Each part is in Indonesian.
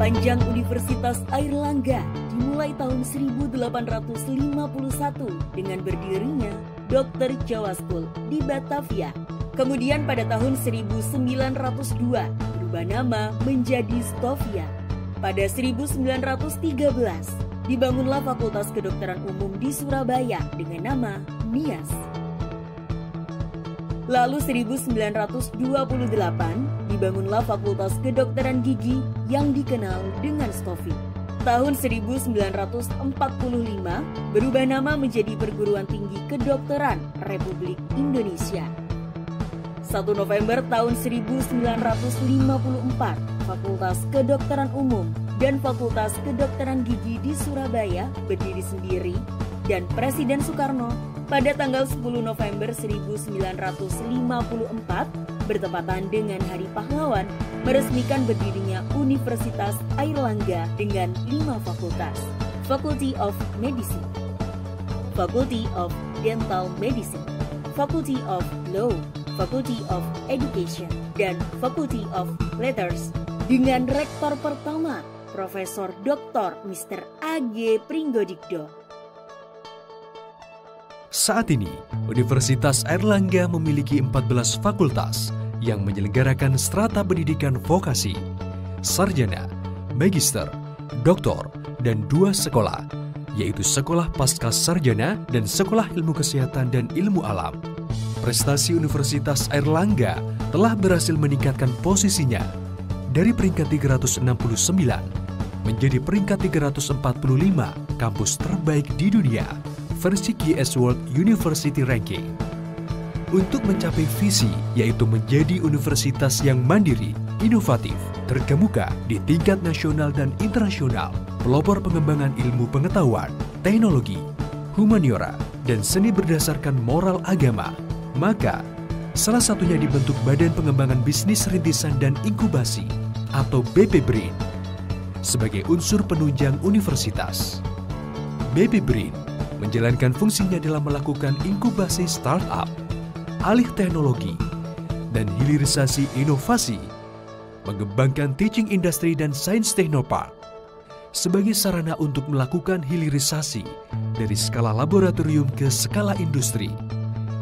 Panjang Universitas Airlangga dimulai tahun 1851 dengan berdirinya Dr. Jawa School di Batavia. Kemudian pada tahun 1902 berubah nama menjadi Stovia. Pada 1913 dibangunlah Fakultas Kedokteran Umum di Surabaya dengan nama MIAS. Lalu 1928 dibangunlah Fakultas Kedokteran Gigi yang dikenal dengan Stovi. Tahun 1945 berubah nama menjadi Perguruan Tinggi Kedokteran Republik Indonesia. 1 November tahun 1954 Fakultas Kedokteran Umum dan Fakultas Kedokteran Gigi di Surabaya berdiri sendiri dan Presiden Soekarno pada tanggal 10 November 1954 bertepatan dengan Hari Pahlawan meresmikan berdirinya Universitas Airlangga dengan 5 fakultas: Faculty of Medicine, Faculty of Dental Medicine, Faculty of Law, Faculty of Education, dan Faculty of Letters dengan rektor pertama Profesor Dr. Mr. A.G. Pringgodikdo. Saat ini, Universitas Airlangga memiliki 14 fakultas yang menyelenggarakan strata pendidikan vokasi, sarjana, magister, doktor, dan 2 sekolah, yaitu Sekolah Pasca Sarjana dan Sekolah Ilmu Kesehatan dan Ilmu Alam. Prestasi Universitas Airlangga telah berhasil meningkatkan posisinya dari peringkat 369 menjadi peringkat 345 kampus terbaik di dunia versi GS World University Ranking. Untuk mencapai visi yaitu menjadi universitas yang mandiri, inovatif, terkemuka di tingkat nasional dan internasional, pelopor pengembangan ilmu pengetahuan, teknologi, humaniora, dan seni berdasarkan moral agama, maka salah satunya dibentuk Badan Pengembangan Bisnis Rintisan dan Inkubasi atau BP BRIN sebagai unsur penunjang universitas. BP BRIN menjalankan fungsinya dalam melakukan inkubasi startup, alih teknologi, dan hilirisasi inovasi, mengembangkan teaching industry dan science technopark sebagai sarana untuk melakukan hilirisasi dari skala laboratorium ke skala industri,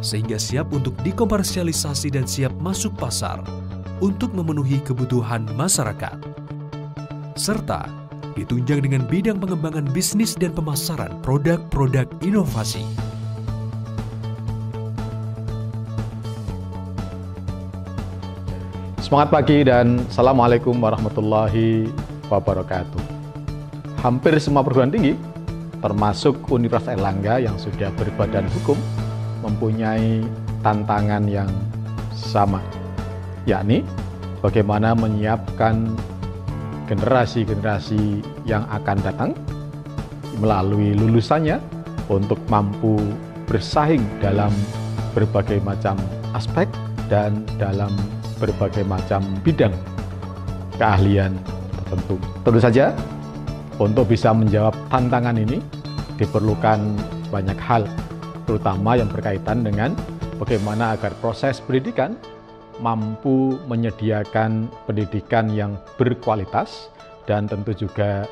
sehingga siap untuk dikomersialisasi dan siap masuk pasar untuk memenuhi kebutuhan masyarakat, serta ditunjang dengan bidang pengembangan bisnis dan pemasaran produk-produk inovasi. Semangat pagi dan Assalamualaikum warahmatullahi wabarakatuh. Hampir semua perguruan tinggi, termasuk Universitas Airlangga yang sudah berbadan hukum, mempunyai tantangan yang sama, yakni bagaimana menyiapkan generasi-generasi yang akan datang melalui lulusannya untuk mampu bersaing dalam berbagai macam aspek dan dalam berbagai macam bidang keahlian tertentu. Tentu saja, untuk bisa menjawab tantangan ini diperlukan banyak hal, terutama yang berkaitan dengan bagaimana agar proses pendidikan mampu menyediakan pendidikan yang berkualitas dan tentu juga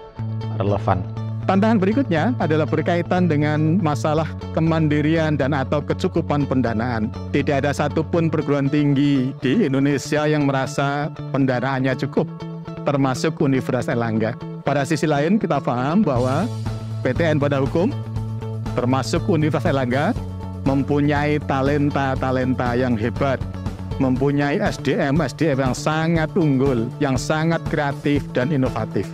relevan. Tantangan berikutnya adalah berkaitan dengan masalah kemandirian dan atau kecukupan pendanaan. Tidak ada satupun perguruan tinggi di Indonesia yang merasa pendanaannya cukup, termasuk Universitas Airlangga. Pada sisi lain kita paham bahwa PTN Badan Hukum, termasuk Universitas Airlangga, mempunyai talenta-talenta yang hebat, mempunyai SDM yang sangat unggul, yang sangat kreatif dan inovatif.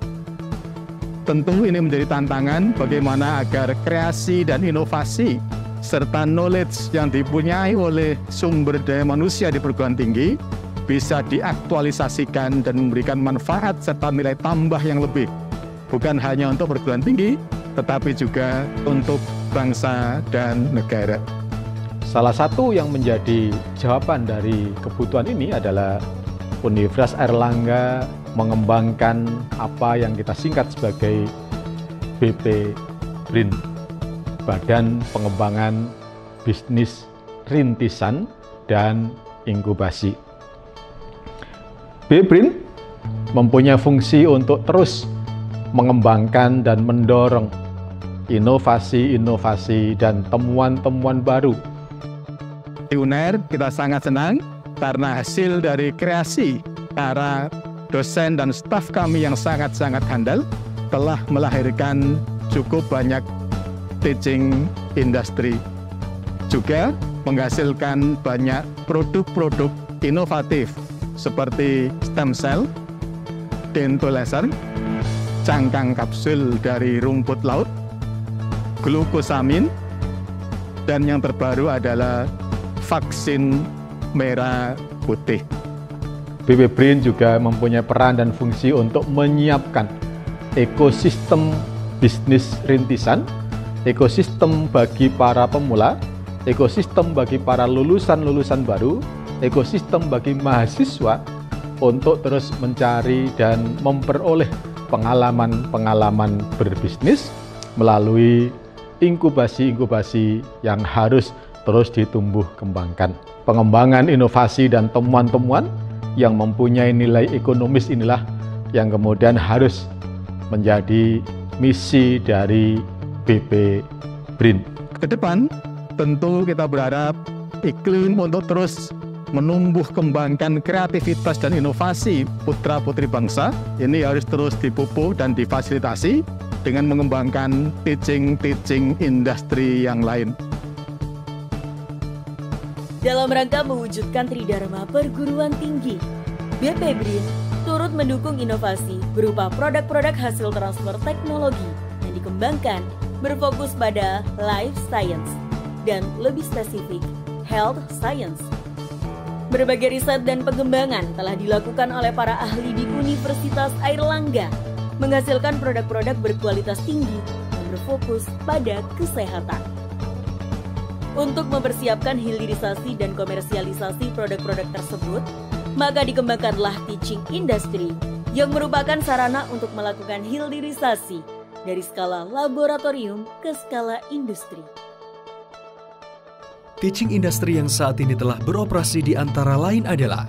Tentu ini menjadi tantangan bagaimana agar kreasi dan inovasi serta knowledge yang dipunyai oleh sumber daya manusia di perguruan tinggi bisa diaktualisasikan dan memberikan manfaat serta nilai tambah yang lebih, bukan hanya untuk perguruan tinggi, tetapi juga untuk bangsa dan negara. Salah satu yang menjadi jawaban dari kebutuhan ini adalah Universitas Airlangga mengembangkan apa yang kita singkat sebagai BP BRIN, Badan Pengembangan Bisnis Rintisan dan Inkubasi. BP BRIN mempunyai fungsi untuk terus mengembangkan dan mendorong inovasi-inovasi dan temuan-temuan baru. Di UNER kita sangat senang karena hasil dari kreasi para dosen dan staf kami yang sangat-sangat handal telah melahirkan cukup banyak teaching industry. Juga menghasilkan banyak produk-produk inovatif seperti stem cell, dental laser, cangkang kapsul dari rumput laut, glukosamin, dan yang terbaru adalah vaksin merah putih. BP BRIN juga mempunyai peran dan fungsi untuk menyiapkan ekosistem bisnis rintisan, ekosistem bagi para pemula, ekosistem bagi para lulusan-lulusan baru, ekosistem bagi mahasiswa untuk terus mencari dan memperoleh pengalaman-pengalaman berbisnis melalui inkubasi-inkubasi yang harus terus ditumbuh kembangkan. Pengembangan inovasi dan temuan-temuan yang mempunyai nilai ekonomis inilah yang kemudian harus menjadi misi dari BP BRIN. Ke depan, tentu kita berharap iklim untuk terus menumbuh kembangkan kreativitas dan inovasi putra-putri bangsa ini harus terus dipupuk dan difasilitasi dengan mengembangkan teaching industri yang lain. Dalam rangka mewujudkan Tridharma Perguruan Tinggi, BP BRIN turut mendukung inovasi berupa produk-produk hasil transfer teknologi yang dikembangkan berfokus pada life science dan lebih spesifik health science. Berbagai riset dan pengembangan telah dilakukan oleh para ahli di Universitas Airlangga, menghasilkan produk-produk berkualitas tinggi yang berfokus pada kesehatan. Untuk mempersiapkan hilirisasi dan komersialisasi produk-produk tersebut, maka dikembangkanlah teaching industry yang merupakan sarana untuk melakukan hilirisasi dari skala laboratorium ke skala industri. Teaching industry yang saat ini telah beroperasi di antara lain adalah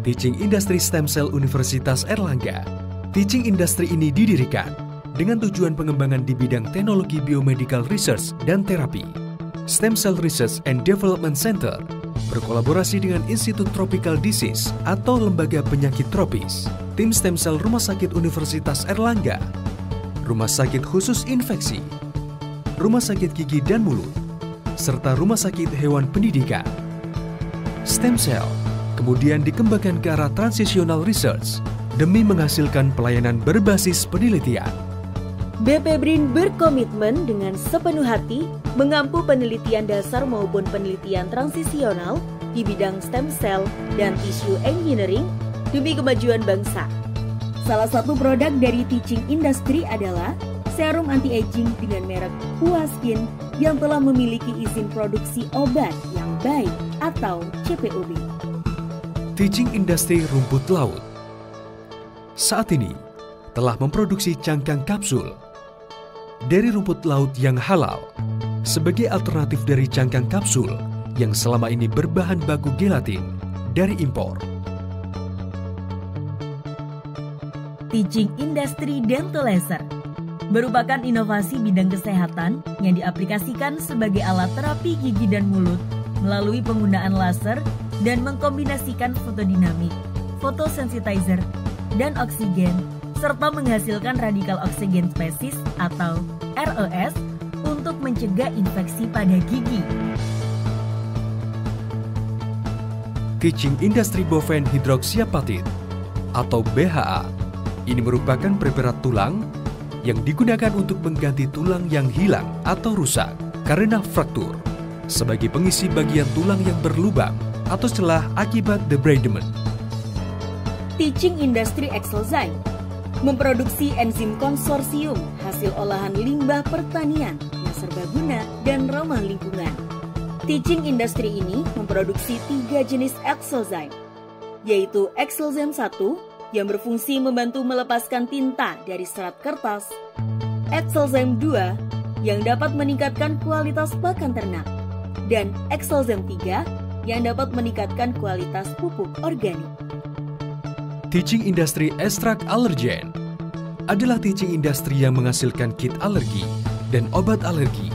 Teaching Industry Stem Cell Universitas Airlangga. Teaching industry ini didirikan dengan tujuan pengembangan di bidang teknologi biomedical research dan terapi. Stem Cell Research and Development Center berkolaborasi dengan Institut Tropical Disease atau Lembaga Penyakit Tropis, tim Stem Cell Rumah Sakit Universitas Airlangga, Rumah Sakit Khusus Infeksi, Rumah Sakit Gigi dan Mulut, serta Rumah Sakit Hewan Pendidikan. Stem Cell kemudian dikembangkan ke arah transitional research demi menghasilkan pelayanan berbasis penelitian. BP BRIN berkomitmen dengan sepenuh hati mengampu penelitian dasar maupun penelitian transisional di bidang stem cell dan tissue engineering demi kemajuan bangsa. Salah satu produk dari teaching industry adalah serum anti-aging dengan merek Huaskin yang telah memiliki izin produksi obat yang baik atau CPOB. Teaching industri rumput laut saat ini telah memproduksi cangkang kapsul dari rumput laut yang halal sebagai alternatif dari cangkang kapsul yang selama ini berbahan baku gelatin dari impor. Teaching Industry Dental Laser merupakan inovasi bidang kesehatan yang diaplikasikan sebagai alat terapi gigi dan mulut melalui penggunaan laser dan mengkombinasikan fotodinamik, fotosensitizer, dan oksigen serta menghasilkan radikal oksigen spesis atau ROS untuk mencegah infeksi pada gigi. Teaching Industry Bovine Hydroxyapatite atau BHA ini merupakan preparat tulang yang digunakan untuk mengganti tulang yang hilang atau rusak karena fraktur sebagai pengisi bagian tulang yang berlubang atau celah akibat debridement. Teaching Industry Excelzyme memproduksi enzim konsorsium hasil olahan limbah pertanian yang serbaguna dan ramah lingkungan. Teaching Industry ini memproduksi 3 jenis Excelzyme, yaitu Excelzyme 1 yang berfungsi membantu melepaskan tinta dari serat kertas, Excelzyme 2 yang dapat meningkatkan kualitas pakan ternak, dan Excelzyme 3 yang dapat meningkatkan kualitas pupuk organik. Teaching Industry Extract Allergen adalah teaching industri yang menghasilkan kit alergi dan obat alergi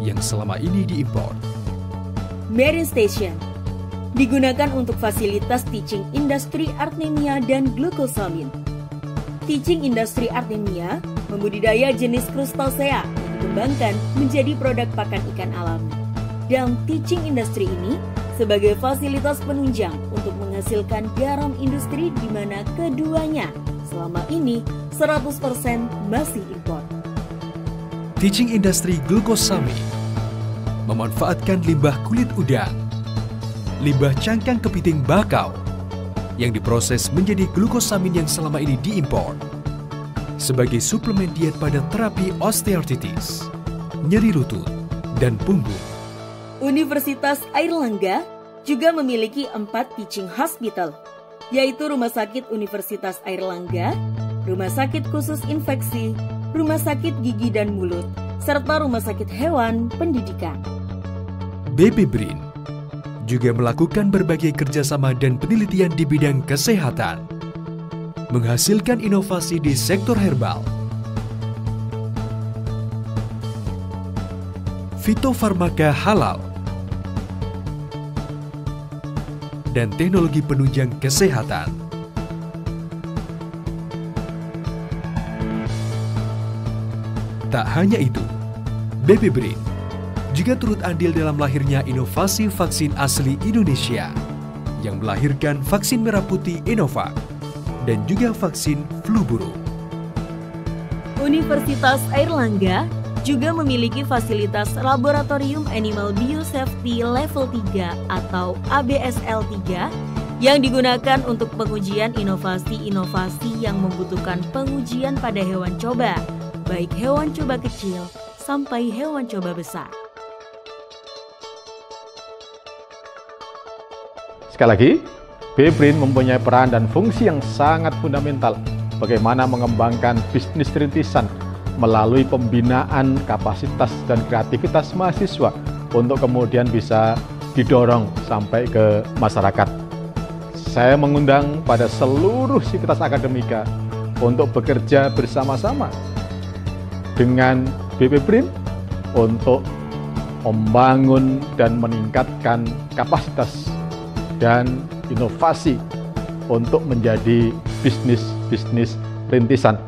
yang selama ini diimpor. Marine Station digunakan untuk fasilitas teaching industri artemia dan glukosamin. Teaching industri artemia membudidaya jenis krustasea yang dikembangkan menjadi produk pakan ikan alami. Dan teaching industri ini sebagai fasilitas penunjang untuk menghasilkan garam industri di mana keduanya selama ini 100% masih impor. Teaching industri glukosamin memanfaatkan limbah kulit udang, limbah cangkang kepiting bakau yang diproses menjadi glukosamin yang selama ini diimpor sebagai suplemen diet pada terapi osteoartritis, nyeri lutut, dan punggung. Universitas Airlangga juga memiliki 4 teaching hospital, yaitu Rumah Sakit Universitas Airlangga, Rumah Sakit Khusus Infeksi, Rumah Sakit Gigi dan Mulut, serta Rumah Sakit Hewan Pendidikan. BP BRIN juga melakukan berbagai kerjasama dan penelitian di bidang kesehatan, menghasilkan inovasi di sektor herbal, fitofarmaka halal, dan teknologi penunjang kesehatan. Tak hanya itu, BP BRIN juga turut andil dalam lahirnya inovasi vaksin asli Indonesia yang melahirkan vaksin merah putih Innovac dan juga vaksin flu burung. Universitas Airlangga juga memiliki fasilitas Laboratorium Animal Biosafety Level 3 atau ABSL 3 yang digunakan untuk pengujian inovasi-inovasi yang membutuhkan pengujian pada hewan coba, baik hewan coba kecil sampai hewan coba besar. Sekali lagi, BPRIN mempunyai peran dan fungsi yang sangat fundamental bagaimana mengembangkan bisnis rintisan melalui pembinaan kapasitas dan kreativitas mahasiswa untuk kemudian bisa didorong sampai ke masyarakat. Saya mengundang pada seluruh sivitas akademika untuk bekerja bersama-sama dengan BPBRIN untuk membangun dan meningkatkan kapasitas dan inovasi untuk menjadi bisnis-bisnis rintisan